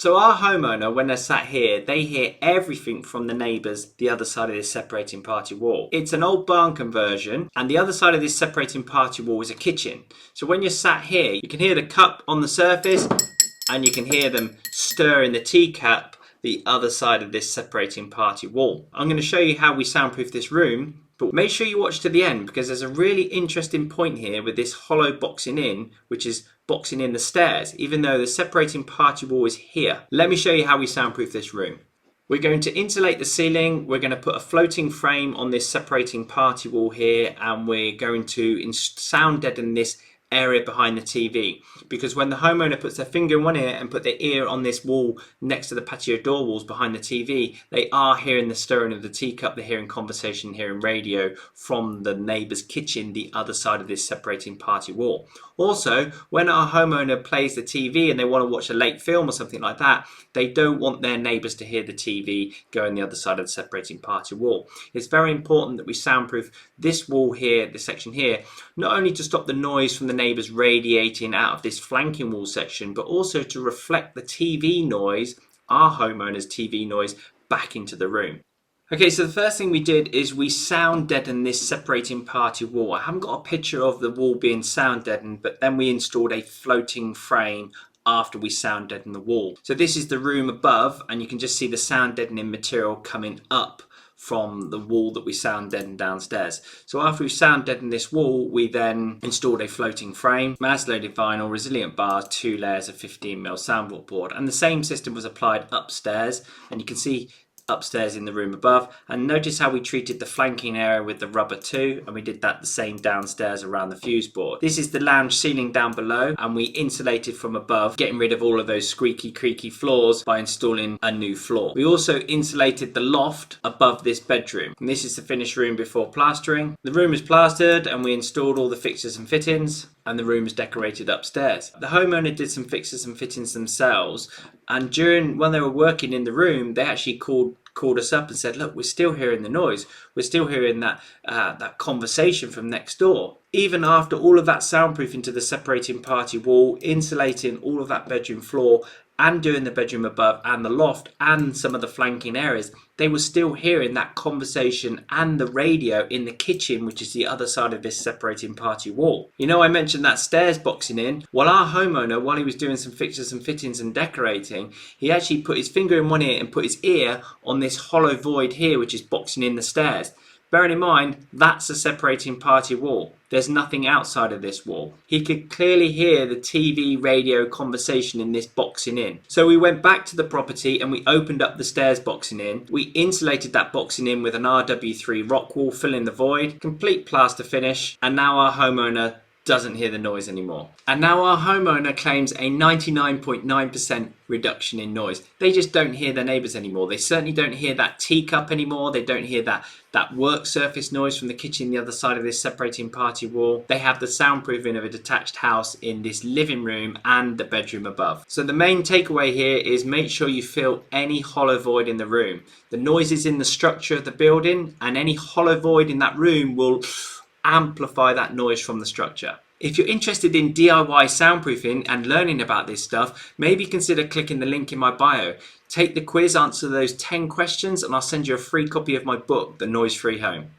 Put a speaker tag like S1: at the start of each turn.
S1: So our homeowner, when they're sat here, they hear everything from the neighbours the other side of this separating party wall. It's an old barn conversion, and the other side of this separating party wall is a kitchen. So when you're sat here, you can hear the cup on the surface, and you can hear them stirring the teacup the other side of this separating party wall. I'm going to show you how we soundproof this room, but make sure you watch to the end because there's a really interesting point here with this hollow boxing in, which is boxing in the stairs, even though the separating party wall is here. Let me show you how we soundproof this room. We're going to insulate the ceiling, we're going to put a floating frame on this separating party wall here, and we're going to sound deaden this area behind the TV, because when the homeowner puts their finger in one ear and put their ear on this wall next to the patio door walls behind the TV, they are hearing the stirring of the teacup, they're hearing conversation, hearing radio from the neighbour's kitchen the other side of this separating party wall. Also, when our homeowner plays the TV and they want to watch a late film or something like that, they don't want their neighbours to hear the TV going the other side of the separating party wall. It's very important that we soundproof this wall here, this section here, not only to stop the noise from the neighbours radiating out of this flanking wall section, but also to reflect the TV noise, our homeowner's TV noise, back into the room. Okay, so the first thing we did is we sound deadened this separating party wall. I haven't got a picture of the wall being sound deadened, but then we installed a floating frame after we sound deadened the wall. So this is the room above, and you can just see the sound deadening material coming up from the wall that we sound deadened downstairs. So after we sound deadened this wall, we then installed a floating frame, mass loaded vinyl, resilient bars, 2 layers of 15mm soundboard board, and the same system was applied upstairs, and you can see upstairs in the room above. And notice how we treated the flanking area with the rubber too, and we did that the same downstairs around the fuse board. This is the lounge ceiling down below, and we insulated from above, getting rid of all of those squeaky creaky floors by installing a new floor. We also insulated the loft above this bedroom, and this is the finished room before plastering. The room is plastered and we installed all the fixtures and fittings, and the room is decorated upstairs. The homeowner did some fixtures and fittings themselves, and when they were working in the room, they actually called us up and said, look, we're still hearing the noise, we're still hearing that conversation from next door. Even after all of that soundproofing to the separating party wall, insulating all of that bedroom floor, and doing the bedroom above and the loft and some of the flanking areas, they were still hearing that conversation and the radio in the kitchen, which is the other side of this separating party wall. You know, I mentioned that stairs boxing in. Well, our homeowner, while he was doing some fixtures and fittings and decorating, he actually put his finger in one ear and put his ear on this hollow void here, which is boxing in the stairs. Bearing in mind, that's a separating party wall. There's nothing outside of this wall. He could clearly hear the TV radio conversation in this boxing in. So we went back to the property and we opened up the stairs boxing in. We insulated that boxing in with an RW3 rock wall, filling the void, complete plaster finish, and now our homeowner doesn't hear the noise anymore. And now our homeowner claims a 99.9% reduction in noise. They just don't hear their neighbours anymore. They certainly don't hear that teacup anymore. They don't hear that work surface noise from the kitchen the other side of this separating party wall. They have the soundproofing of a detached house in this living room and the bedroom above. So the main takeaway here is make sure you fill any hollow void in the room. The noise is in the structure of the building, and any hollow void in that room will amplify that noise from the structure. If you're interested in DIY soundproofing and learning about this stuff, maybe consider clicking the link in my bio. Take the quiz, answer those 10 questions, and I'll send you a free copy of my book, The Noise Free Home.